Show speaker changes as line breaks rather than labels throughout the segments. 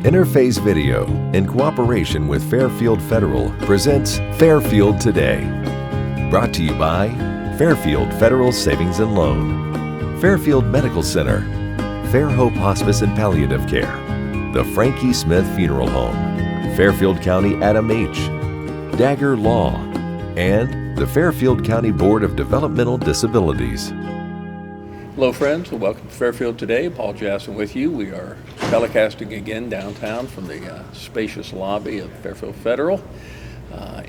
Interface Video, in cooperation with Fairfield Federal, presents Fairfield Today. Brought to you by Fairfield Federal Savings and Loan, Fairfield Medical Center, Fair Hope Hospice and Palliative Care, the Frankie Smith Funeral Home, Fairfield County Adam H., Dagger Law, and the Fairfield County Board of Developmental Disabilities.
Hello friends, and welcome to Fairfield Today. Paul Jasson with you. We are telecasting again downtown from the spacious lobby of Fairfield Federal.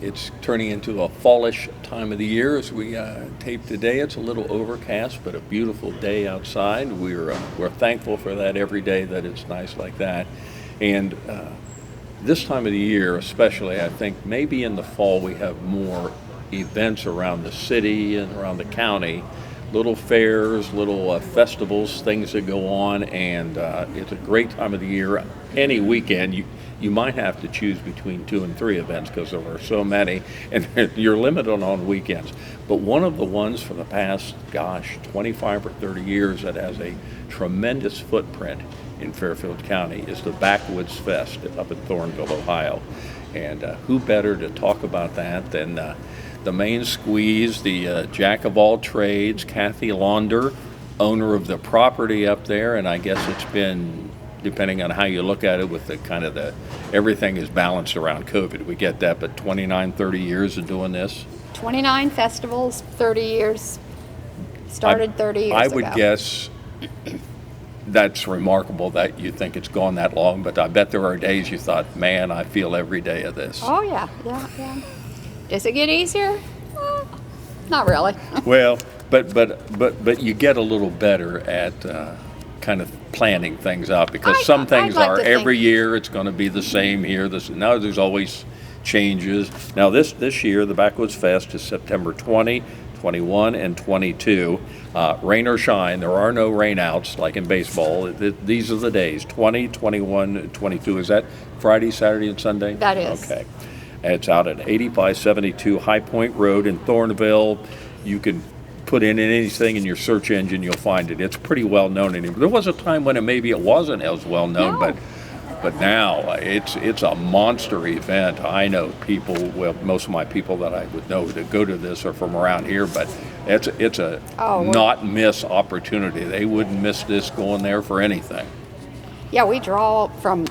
It's turning into a fallish time of the year as we tape today. It's a little overcast, but a beautiful day outside. We're thankful for that every day that it's nice like that. And this time of the year especially, I think maybe in the fall we have more events around the city and around the county. Little fairs, little festivals, things that go on, and it's a great time of the year. Any weekend, you might have to choose between 2 and 3 events because there are so many, and you're limited on weekends. But one of the ones for the past, 25 or 30 years that has a tremendous footprint in Fairfield County is the Backwoods Fest up in Thornville, Ohio. And who better to talk about that than the main squeeze, the jack of all trades, Kathy Launder, owner of the property up there, and I guess it's been, depending on how you look at it, with everything is balanced around COVID. We get that, but 29, 30 years of doing this.
29 festivals, 30 years. Started 30 years ago.
I would guess that's remarkable that you think it's gone that long, but I bet there are days you thought, man, I feel every day of this.
Oh, yeah. Does it get easier? Not really.
Well, but you get a little better at kind of planning things out, because some things are every year it's going to be the same here. Now there's always changes. Now this year the Backwoods Fest is September 20, 21, and 22. Rain or shine, there are no rainouts like in baseball. These are the days, 20, 21, 22. Is that Friday, Saturday, and Sunday?
That is.
Okay. It's out at 8572 High Point Road in Thornville. You can put in anything in your search engine, you'll find it. It's pretty well known anymore. There was a time when it wasn't as well known,
No.
but now it's a monster event. I know people, well, most of my people that I would know that go to this are from around here, but it's a not miss opportunity. They wouldn't miss this going there for anything.
Yeah, we draw from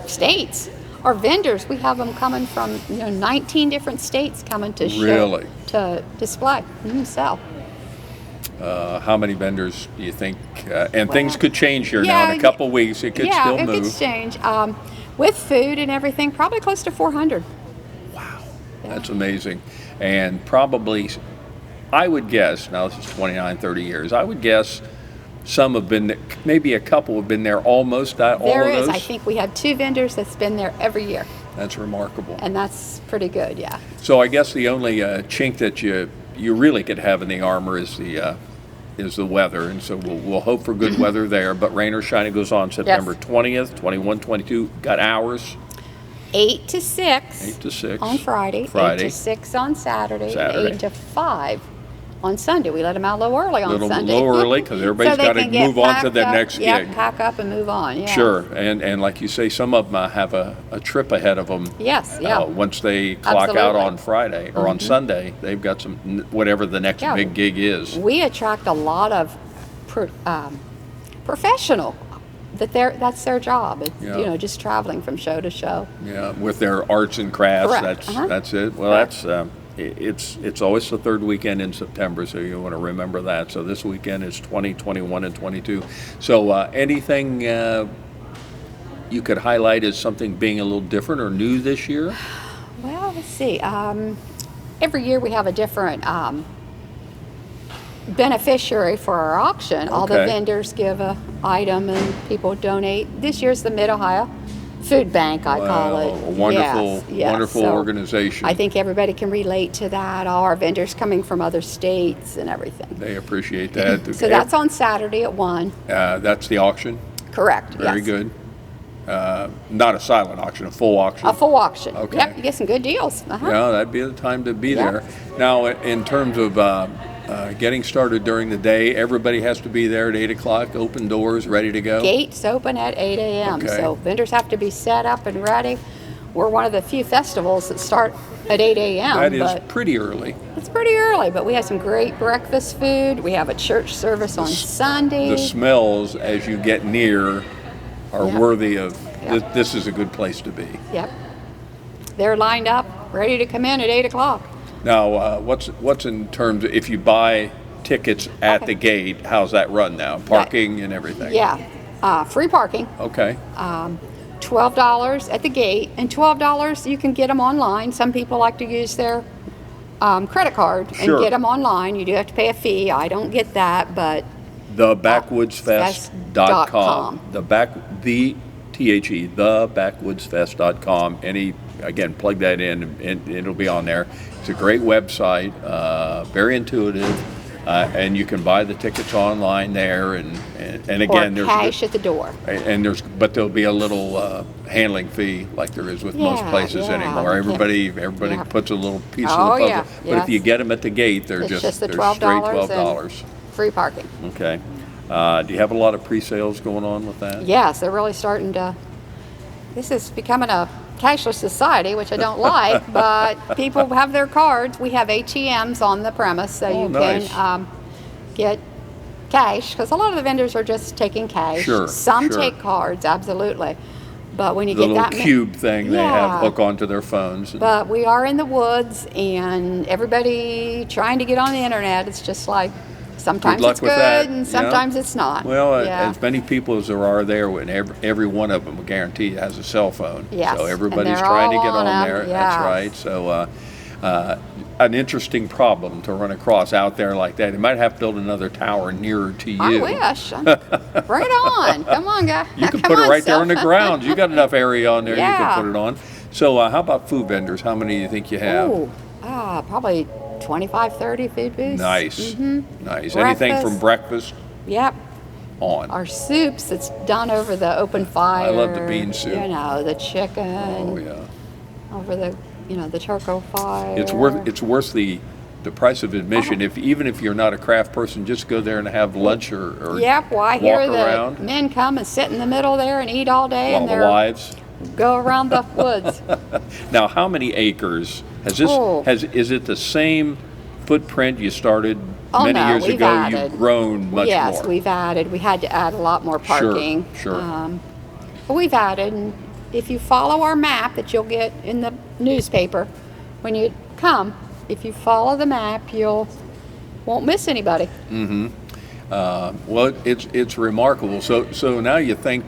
states. Our vendors, we have them coming from 19 different states coming to show,
Really?
to display, sell.
How many vendors do you think? Things could change here now in a couple weeks. It could still move.
Yeah, it could change. With food and everything, probably close to 400.
Wow, that's amazing. And probably, I would guess, now this is 29, 30 years, I would guess some have been, maybe a couple have been there almost all of those.
There is. I think we have 2 vendors that's been there every year.
That's remarkable.
And that's pretty good, yeah.
So I guess the only chink that you really could have in the armor is the weather, and so we'll hope for good weather there. But rain or shine, it goes on September 20th, 21, 22. Got hours?
8 to 6.
8 to 6
on Friday. 8 to 6 on Saturday. And 8 to 5 on Sunday. We let them out a little early on Sunday.
A little early, because everybody's got to move on to the next gig.
Yeah, pack up and move on. Yeah.
Sure, and like you say, some of them have a trip ahead of them.
Yes, yeah.
Once they clock out on Friday or on Sunday, they've got some, whatever the next big gig is.
We attract a lot of professional. That's their job. It's, just traveling from show to show.
Yeah, with their arts and crafts.
Correct.
That's it. Well, that's it's always the third weekend in September, so you want to remember that. So this weekend is 20, 21, and 22. So anything you could highlight as something being a little different or new this year?
Well, let's see. Every year we have a different beneficiary for our auction. All the vendors give an item and people donate. This year's the Mid-Ohio Food Bank, I call it.
A wonderful
So
organization.
I think everybody can relate to that. All our vendors coming from other states and everything.
They appreciate that.
So that's on Saturday at 1.
That's the auction?
Correct,
Very good. Not a silent auction, a full auction?
A full auction.
Okay.
Yep, you get some good deals.
Yeah, that'd be the time to be there. Now, in terms of getting started during the day. Everybody has to be there at 8 o'clock, open doors, ready to go.
Gates open at 8 a.m.
Okay.
So vendors have to be set up and ready. We're one of the few festivals that start at 8 a.m.
That is pretty early.
It's pretty early, but we have some great breakfast food. We have a church service on Sunday.
The smells as you get near are
Yep.
worthy of,
Yep.
this is a good place to be.
Yep. They're lined up, ready to come in at 8 o'clock.
Now, what's in terms of if you buy tickets at the gate, how's that run now? Parking and everything?
Yeah. Free parking.
Okay.
$12 at the gate, and $12 you can get them online. Some people like to use their credit card and
Sure.
get them online. You do have to pay a fee. I don't get that, but
TheBackwoodsFest.com. TheBackwoodsFest.com. Again, plug that in and it'll be on there. It's a great website, very intuitive, and you can buy the tickets online there. And again,
or cash at the door.
But there'll be a little handling fee like there is with most
Yeah,
places
yeah.
anymore. Everybody
Yeah.
puts a little piece
Oh,
of the puzzle.
yeah,
But if
yes.
you get them at the gate, they're
It's
just
just the
they're
$12
straight
and
$12.
free parking.
Okay. Do you have a lot of pre-sales going on with that?
Yes, they're really starting to. This is becoming a cashless society, which I don't like, but people have their cards. We have ATMs on the premise, so you
nice.
can get cash, because a lot of the vendors are just taking cash.
Sure,
Some
sure.
take cards, absolutely. But when you
The
get
little
that
cube thing they have
Yeah.
hook onto their phones.
But we are in the woods, and everybody trying to get on the internet, it's just like sometimes
luck
it's
with
good
that,
and
yeah.
sometimes it's not.
Well,
Yeah.
as many people as there are there, and every one of them, I guarantee, has a cell phone.
Yes,
So
and
everybody's
they're
trying to
all
get
on
on
them,
there.
yeah.
That's right. So an interesting problem to run across out there like that. You might have to build another tower nearer to you.
I wish. Bring it on. Come on, guys.
You can put it right there on the ground. You got enough area on there you
Yeah.
can put it on. So how about food vendors? How many do you think you have?
Ooh, probably 25, 30 food booths.
Nice. Nice. Anything from breakfast
Yep.
on?
Our soups, it's done over the open fire.
I love the bean soup.
You know, the chicken.
Oh, yeah.
Over the, the charcoal fire.
It's worth the price of admission. Even if you're not a craft person, just go there and have lunch or
Yep, well, I
walk
hear the
around.
men come and sit in the middle there and eat all day,
While
and
the
they're
wives.
go around the woods.
Now, how many acres has this?
Oh.
Is it the same footprint you started
Oh,
many
no,
years
we've
ago?
added.
You've grown much
Yes,
more.
we've added. We had to add a lot more parking.
Sure.
But we've added, and if you follow our map that you'll get in the newspaper when you come, if you follow the map, won't miss anybody.
Well, it's remarkable. So now you think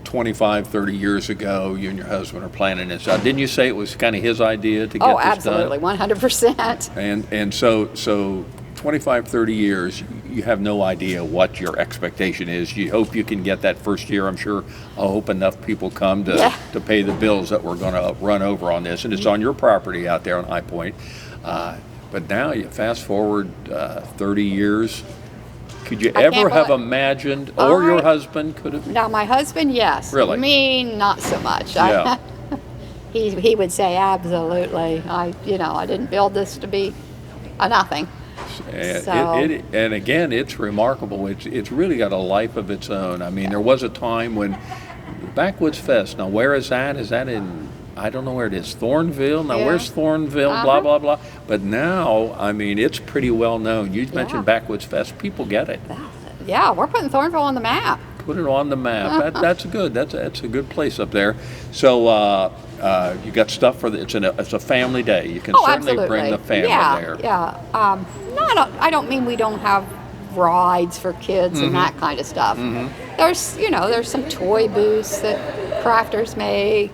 25, 30 years ago, you and your husband are planning this out. Didn't you say it was kind of his idea to get
Oh,
this
absolutely,
done?
100%.
And so 25, 30 years, you have no idea what your expectation is. You hope you can get that first year. I'm sure, I hope enough people come to pay the bills that we're going to run over on this. And it's on your property out there on High Point. But now you fast forward 30 years. Could you
I
ever
can't
have
believe-
imagined, or your
I-
husband could have?
Now, my husband, yes.
Really?
Me, not so much.
Yeah.
He would say, absolutely. I didn't build this to be a nothing.
And,
So-
and again, it's remarkable. It's really got a life of its own. I mean, there was a time when Backwoods Fest. Now, where is that? Is that in? I don't know where it is. Thornville. Now,
Yeah.
where's Thornville? Blah blah blah. But now, I mean, it's pretty well known. You mentioned Backwoods Fest. People get it.
Yeah, we're putting Thornville on the map.
Put it on the map. That's good. That's a good place up there. So you got stuff for it's a family day. You can certainly
absolutely.
bring the family there.
Yeah. I don't mean we don't have rides for kids and that kind of stuff. There's some toy booths that crafters make.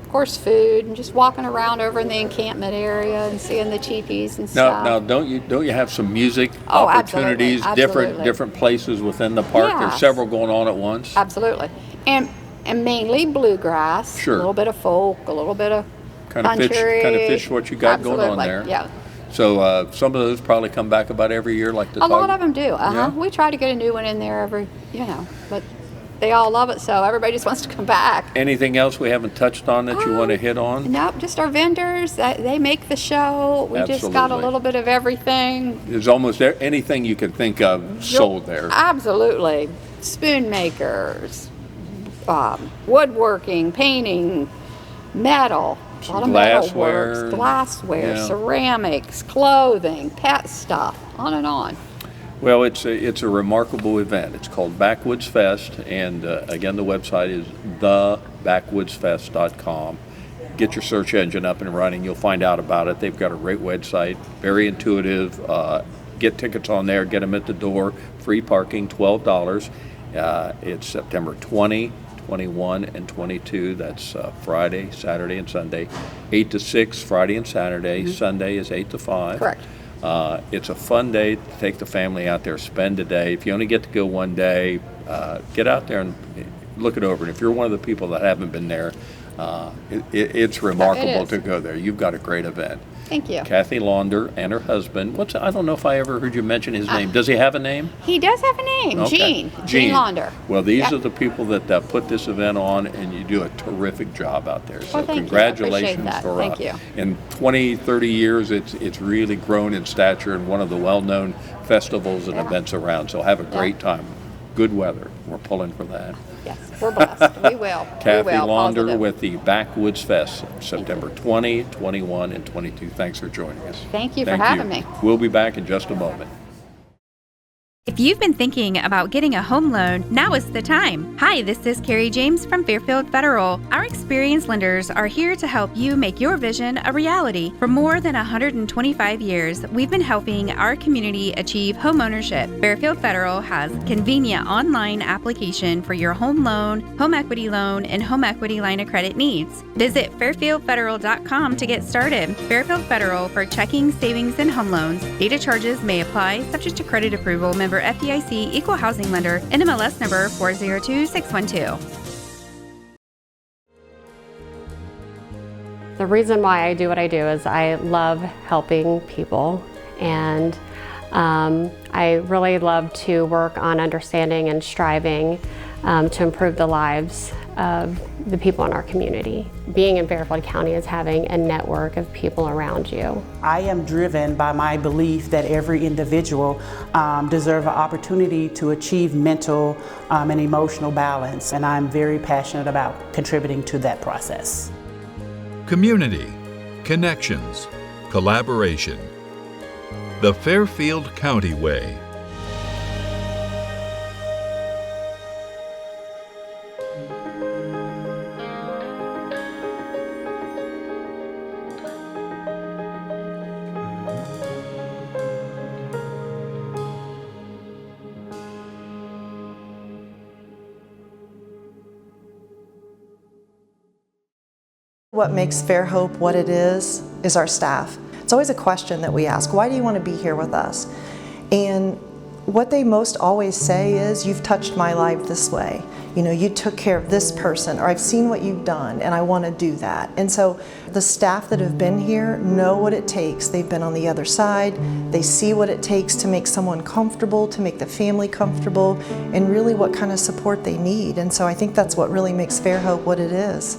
Of course, food, and just walking around over in the encampment area and seeing the teepees and stuff.
Now, don't you have some music
Oh,
opportunities,
absolutely.
different places within the park? There's
Yes.
several going on at once.
Absolutely. And mainly bluegrass.
Sure.
A little bit of folk, a little bit of country.
Kind of fish what you got going on
Absolutely,
there.
Yeah.
So some of those probably come back about every year, like the
A lot of them do.
Yeah.
We try to get a new one in there but they all love it, so everybody just wants to come back.
Anything else we haven't touched on that you want to hit on?
Nope, just our vendors. They make the show. We just got a
Absolutely.
little bit of everything.
There's almost anything you can think of sold there.
Absolutely. Spoon makers, woodworking, painting, metal, a lot of
Glassware.
metalworks, glassware,
Yeah.
ceramics, clothing, pet stuff, on and on.
Well, it's a remarkable event. It's called Backwoods Fest, and again, the website is thebackwoodsfest.com. Get your search engine up and running. You'll find out about it. They've got a great website, very intuitive. Get tickets on there, get them at the door. Free parking, $12. It's September 20, 21, and 22. That's Friday, Saturday, and Sunday. 8 to 6, Friday and Saturday. Sunday is 8 to 5.
Correct.
It's a fun day to take the family out there, spend a day. If you only get to go one day, get out there and look it over. And if you're one of the people that haven't been there, it's remarkable to go there. You've got a great event.
Thank you.
Kathy Launder and her husband. I don't know if I ever heard you mention his name. Does he have a name?
He does have a name,
Okay.
Gene Launder.
Well, these
Yep.
are the people that put this event on, and you do a terrific job out there. So
Well, thank you. I
congratulations
appreciate that.
for
Thank you.
in 20, 30 years, it's really grown in stature and one of the well-known festivals and events around. So have a great time. Good weather. We're pulling for that.
Yes, we're blessed. We will.
Kathy
we will.
Launder
Positive.
with the Backwoods Fest, September 20, 21, and 22. Thanks for joining us.
Thank you for having me.
We'll be back in just a moment.
If you've been thinking about getting a home loan, now is the time. Hi, this is Carrie James from Fairfield Federal. Our experienced lenders are here to help you make your vision a reality. For more than 125 years, we've been helping our community achieve home ownership. Fairfield Federal has convenient online application for your home loan, home equity loan, and home equity line of credit needs. Visit fairfieldfederal.com to get started. Fairfield Federal for checking, savings, and home loans. Data charges may apply, subject to credit approval. Member FDIC, Equal Housing Lender, NMLS number 402612.
The reason why I do what I do is I love helping people, and I really love to work on understanding and striving to improve the lives of the people in our community. Being in Fairfield County is having a network of people around you.
I am driven by my belief that every individual deserves an opportunity to achieve mental and emotional balance, and I'm very passionate about contributing to that process.
Community, connections, collaboration. The Fairfield County Way.
What makes Fairhope what it is our staff. It's always a question that we ask, why do you want to be here with us? And what they most always say is, you've touched my life this way. You know, you took care of this person, or I've seen what you've done and I want to do that. And so the staff that have been here know what it takes. They've been on the other side. They see what it takes to make someone comfortable, to make the family comfortable, and really what kind of support they need. And so I think that's what really makes Fairhope what it is.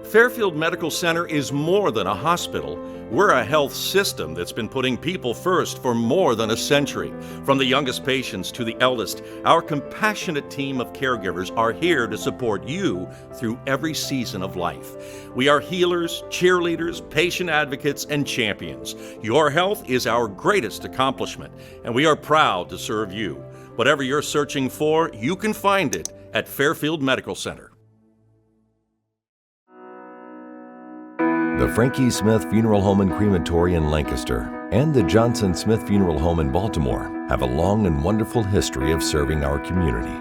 Fairfield Medical Center is more than a hospital. We're a health system that's been putting people first for more than a century. From the youngest patients to the eldest, our compassionate team of caregivers are here to support you through every season of life. We are healers, cheerleaders, patient advocates, and champions. Your health is our greatest accomplishment, and we are proud to serve you. Whatever you're searching for, you can find it at Fairfield Medical Center.
The Frankie Smith Funeral Home and Crematory in Lancaster and the Johnson Smith Funeral Home in Baltimore have a long and wonderful history of serving our community.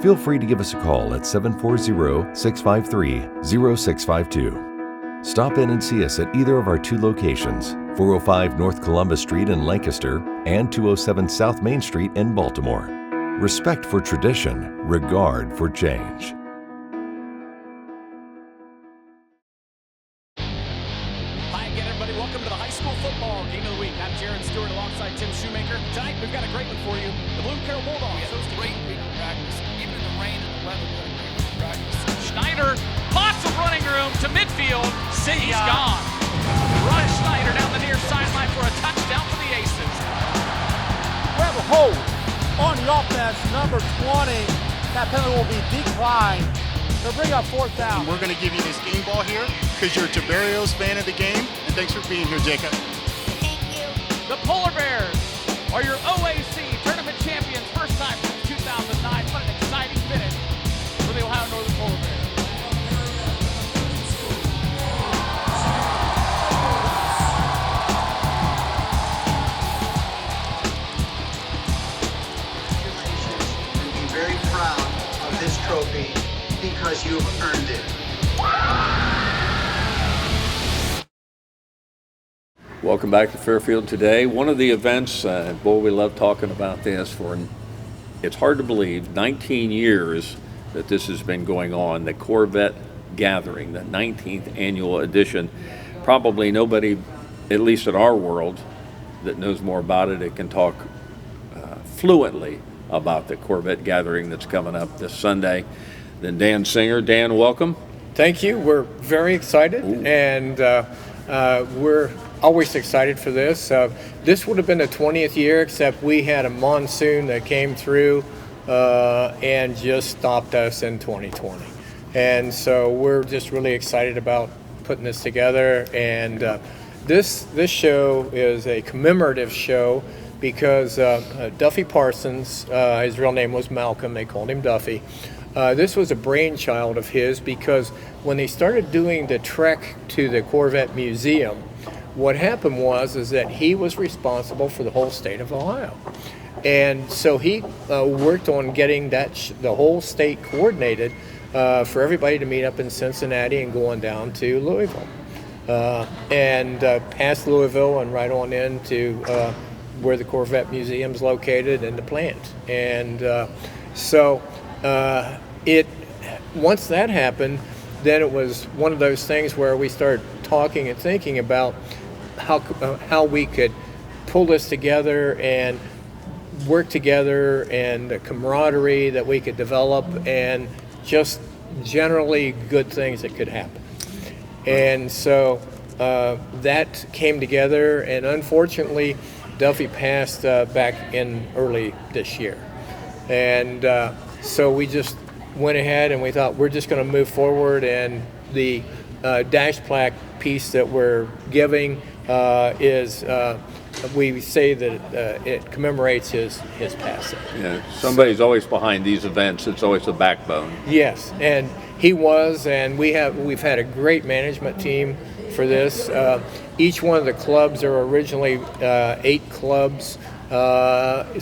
Feel free to give us a call at 740-653-0652. Stop in and see us at either of our two locations, 405 North Columbus Street in Lancaster and 207 South Main Street in Baltimore. Respect for tradition, regard for change.
Welcome to the high school football game of the week. I'm Jaron Stewart alongside Tim Shoemaker. Tonight, we've got a great one for you. The Blue Carroll Bulldogs. Great. field.
See
He's
ya.
gone. Ron Schneider down the near sideline for a touchdown for the Aces.
We have a hold on the offense, number 20. That penalty will be declined. They'll bring up fourth down.
We're going to give you this game ball here because you're a Tiberios fan of the game. And thanks for being here, Jacob.
Thank you.
The Polar Bears are your OAC tournament champions, first time since 2009. What an exciting finish for the Ohio Northern Polar Bears.
And be very proud of this trophy because you've earned it.
Welcome back to Fairfield today. One of the events, boy, we love talking about this it's hard to believe, 19 years that this has been going on, the Corvette Gathering, the 19th annual edition. Probably nobody, at least in our world, that knows more about it, can talk fluently about the Corvette Gathering that's coming up this Sunday than Dan Singer. Dan, welcome.
Thank you. We're very excited. Ooh. And we're always excited for this. This would have been the 20th year, except we had a monsoon that came through and just stopped us in 2020. And so we're just really excited about putting this together. And this show is a commemorative show because Duffy Parsons, his real name was Malcolm, they called him Duffy. This was a brainchild of his because when they started doing the trek to the Corvette Museum, what happened is that he was responsible for the whole state of Ohio. And so he worked on getting the whole state coordinated for everybody to meet up in Cincinnati and going down to Louisville. And past Louisville and right on into where the Corvette Museum's located and the plant. And once that happened, then it was one of those things where we started talking and thinking about how we could pull this together and work together, and the camaraderie that we could develop, and just generally good things that could happen. And so that came together, and unfortunately Duffy passed back in early this year. And so we just went ahead and we thought we're just going to move forward, and the dash plaque piece that we're giving is we say that it commemorates his passing.
Yeah, somebody's always behind these events. It's always the backbone.
Yes, and he was, and we've had a great management team for this. Each one of the clubs, there were originally 8 clubs.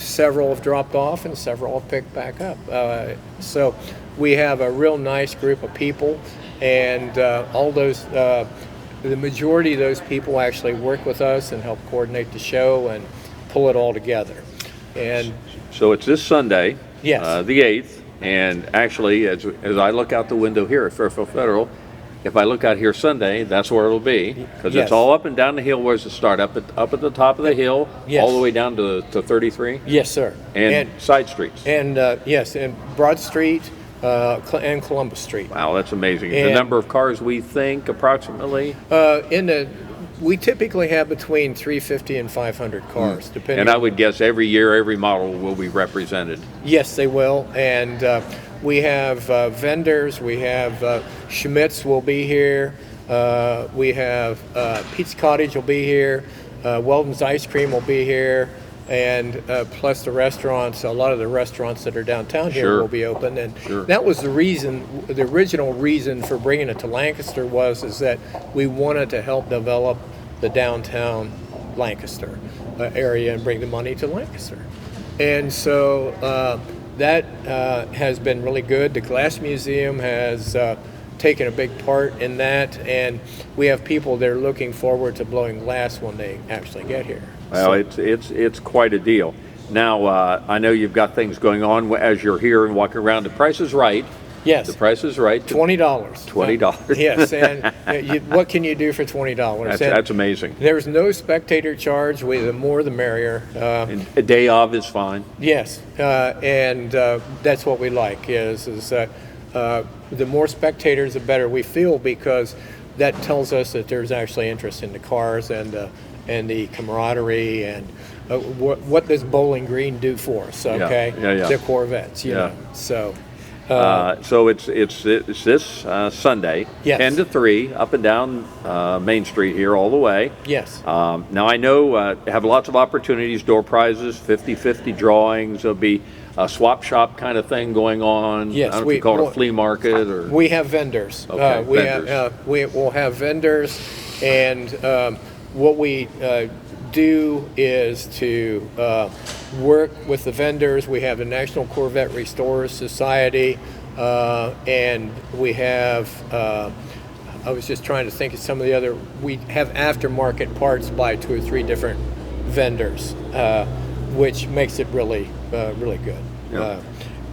Several have dropped off and several have picked back up. So we have a real nice group of people, and all those, the majority of those people actually work with us and help coordinate the show and pull it all together. And
so it's this Sunday,
yes,
the 8th, and actually as I look out the window here at Fairfield Federal, if I look out here Sunday, that's where it'll be, because
yes,
it's all up and down the hill. Where's the start? Up at the top of the hill,
yes,
all the way down to 33?
Yes, sir.
And side streets.
And yes, and Broad Street and Columbus Street.
Wow, that's amazing.
And
the number of cars we think approximately?
We typically have between 350 and 500 cars, depending.
And I would guess every year, every model will be represented.
Yes, they will. And we have vendors. We have Schmitz will be here. We have Pete's Cottage will be here. Weldon's Ice Cream will be here. And plus the restaurants, a lot of the restaurants that are downtown here
Sure.
will be open. And
Sure.
that was the reason, the original reason for bringing it to Lancaster is that we wanted to help develop the downtown Lancaster area and bring the money to Lancaster. And so that has been really good. The Glass Museum has taken a big part in that, and we have people that are looking forward to blowing glass when they actually get here.
Well,
So-
it's quite a deal. Now, I know you've got things going on as you're here and walking around. The Price is Right.
Yes.
The Price is Right.
$20.
$20.
Yes, and what can you do for $20?
That's amazing.
There's no spectator charge. The more the merrier.
And a day of is fine.
Yes, and that's what we like is that the more spectators, the better we feel, because that tells us that there's actually interest in the cars and the camaraderie and what does Bowling Green do for us? Okay, the Corvettes, you know. So.
So it's this Sunday,
Yes.
10 to 3, up and down Main Street here all the way.
Yes.
Now I know have lots of opportunities, door prizes, 50-50 drawings. There'll be a swap shop kind of thing going on.
Yes,
I don't know if you call it a flea market or.
We have vendors.
Okay,
vendors. We will have vendors, and what we do is to work with the vendors. We have the National Corvette Restorers Society, and we have, I was just trying to think of some of the other, we have aftermarket parts by 2 or 3 different vendors, which makes it really, really good.
Yeah.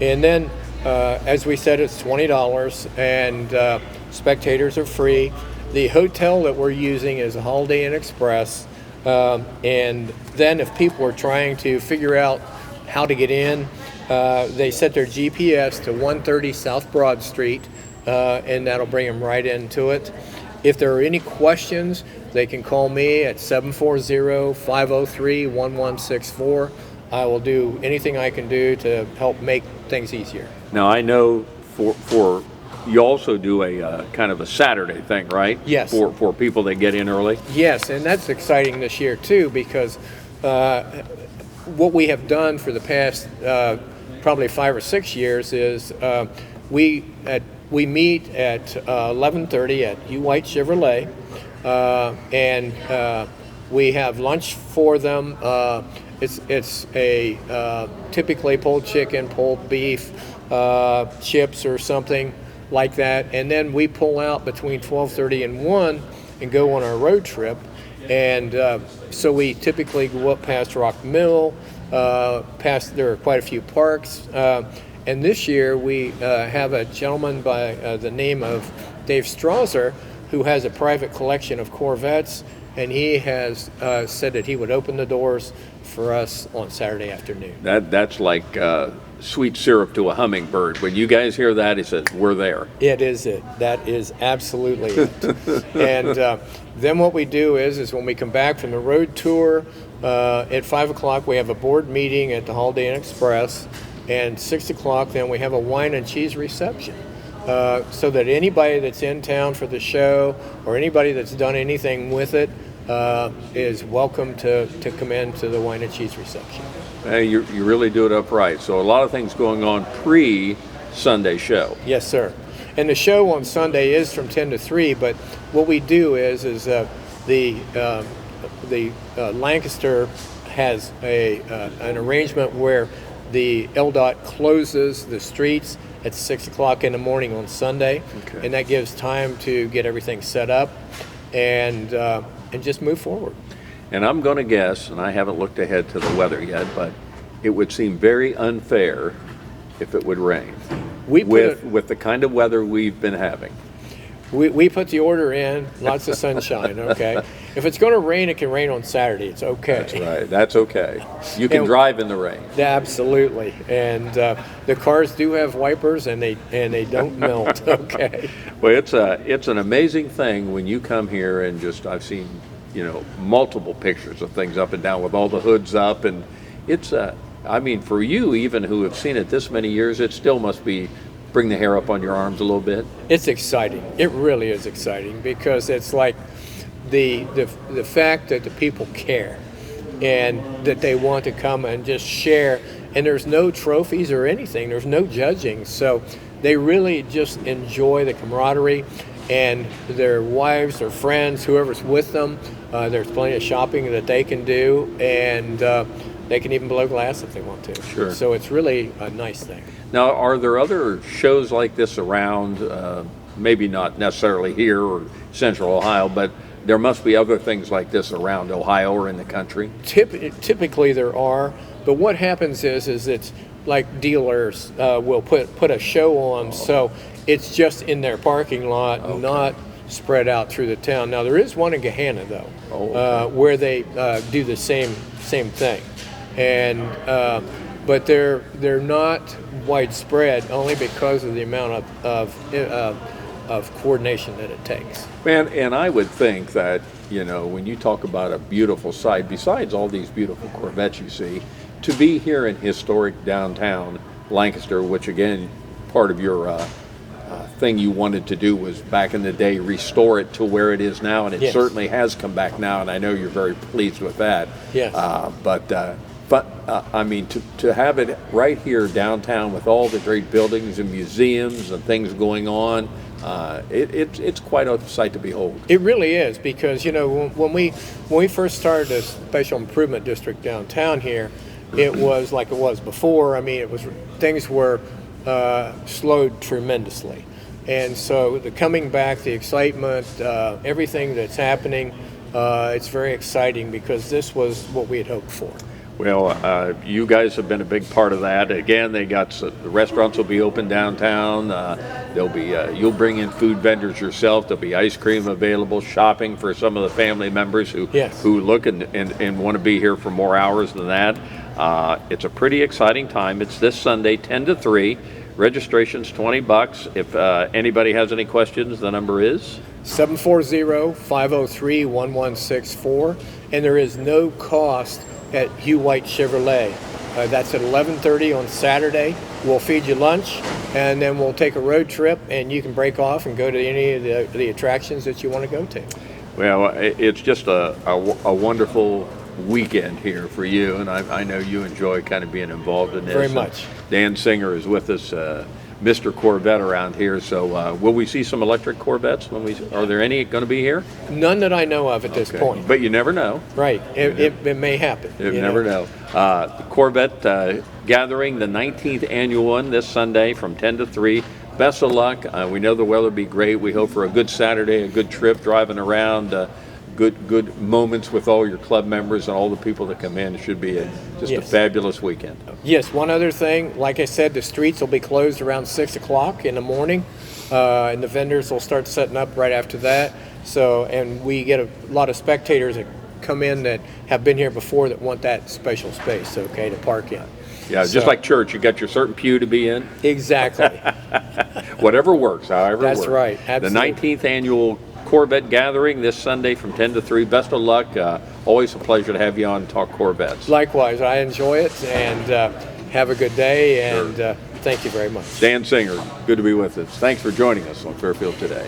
And then, as we said, it's $20, and spectators are free. The hotel that we're using is a Holiday Inn Express. And then if people are trying to figure out how to get in, they set their GPS to 130 South Broad Street, and that'll bring them right into it. If there are any questions, they can call me at 740-503-1164. I will do anything I can do to help make things easier.
Now I know for you also do a kind of a Saturday thing, right?
Yes.
For people that get in early?
Yes, and that's exciting this year too, because what we have done for the past probably 5 or 6 years is we meet at 11:30 at U White Chevrolet, and we have lunch for them. It's a typically pulled chicken, pulled beef, chips or something like that, and then we pull out between 12:30 and 1 and go on our road trip. And so we typically go up past Rock Mill, there are quite a few parks, and this year we have a gentleman by the name of Dave Strasser who has a private collection of Corvettes, and he has said that he would open the doors for us on Saturday afternoon.
That's like sweet syrup to a hummingbird. When you guys hear that, it says, we're there.
It is it. That is absolutely it. And then what we do is when we come back from the road tour, at 5 o'clock we have a board meeting at the Holiday Inn Express, and 6 o'clock then we have a wine and cheese reception. So that anybody that's in town for the show or anybody that's done anything with it is welcome to come in to the wine and cheese reception.
Hey, you really do it up right. So a lot of things going on pre-Sunday show.
Yes, sir. And the show on Sunday is from 10 to 3, but what we do is the Lancaster has an arrangement where the LDOT closes the streets at 6 o'clock in the morning on Sunday, and that gives time to get everything set up and just move forward.
And I'm going to guess, and I haven't looked ahead to the weather yet, but it would seem very unfair if it would rain with the kind of weather we've been having.
We put the order in, lots of sunshine, okay? If it's going to rain, it can rain on Saturday. It's okay.
That's right. That's okay. You can drive in the rain.
Absolutely. And the cars do have wipers, and they don't melt, okay?
Well, it's an amazing thing when you come here and I've seen, multiple pictures of things up and down with all the hoods up, and it's I mean, for you even who have seen it this many years, it still must bring the hair up on your arms a little bit.
It's exciting. It really is exciting, because it's like the fact that the people care and that they want to come and just share, and there's no trophies or anything, there's no judging, so they really just enjoy the camaraderie, and their wives or friends, whoever's with them, there's plenty of shopping that they can do, and they can even blow glass if they want to.
Sure.
So it's really a nice thing.
Now, are there other shows like this around, maybe not necessarily here or Central Ohio, but there must be other things like this around Ohio or in the country?
Typically there are, but what happens is it's like dealers will put a show on, so it's just in their parking lot, not spread out through the town. Now, there is one in Gahanna, though, where they do the same thing. And but they're not widespread, only because of the amount of of coordination that it takes.
Man, and I would think that, when you talk about a beautiful site, besides all these beautiful Corvettes you see, to be here in historic downtown Lancaster, which again, part of your thing you wanted to do was back in the day restore it to where it is now, and it
Yes.
certainly has come back now, and I know you're very pleased with that.
Yes.
But I mean, to have it right here downtown with all the great buildings and museums and things going on, it's quite a sight to behold.
It really is, because when we first started a special improvement district downtown here, it was like it was before. I mean, things were slowed tremendously, and so the coming back, the excitement, everything that's happening, it's very exciting because this was what we had hoped for.
Well, you guys have been a big part of that. Again, the restaurants will be open downtown. You'll bring in food vendors yourself. There'll be ice cream available, shopping for some of the family members who look and want to be here for more hours than that. It's a pretty exciting time. It's this Sunday, 10 to 3. Registration's $20. If anybody has any questions, the number is
740-503-1164, and there is no cost at Hugh White Chevrolet. That's at 11:30 on Saturday. We'll feed you lunch, and then we'll take a road trip, and you can break off and go to any of the attractions that you want to go to.
Well, it's just a wonderful weekend here for you, and I know you enjoy kind of being involved in this.
Very much.
Dan Singer is with us, Mr. Corvette around here. So will we see some electric Corvettes? Are there any going to be here?
None that I know of at this point.
But you never know.
Right. It may happen.
You never know. The Corvette Gathering, the 19th annual one, this Sunday from 10 to 3. Best of luck. We know the weather will be great. We hope for a good Saturday, a good trip driving around. Good moments with all your club members and all the people that come in. It should be just a fabulous weekend.
Yes, one other thing, like I said, the streets will be closed around 6 o'clock in the morning, and the vendors will start setting up right after that. So, and we get a lot of spectators that come in that have been here before that want that special space, to park in.
Yeah, just like church, you got your certain pew to be in.
Exactly.
Whatever works, however it works.
That's right, absolutely.
The 19th annual Corvette Gathering this Sunday from 10 to 3. Best of luck. Always a pleasure to have you on and talk Corvettes.
Likewise, I enjoy it, and have a good day, and thank you very much.
Dan Singer, good to be with us. Thanks for joining us on Fairfield Today.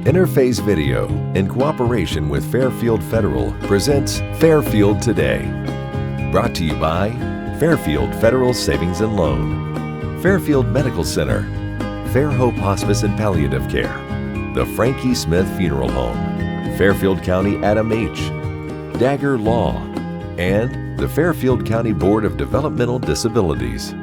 Interface Video, in cooperation with Fairfield Federal, presents Fairfield Today. Brought to you by Fairfield Federal Savings and Loan, Fairfield Medical Center, Fair Hope Hospice and Palliative Care, the Frankie Smith Funeral Home, Fairfield County Adam H., Dagger Law, and the Fairfield County Board of Developmental Disabilities.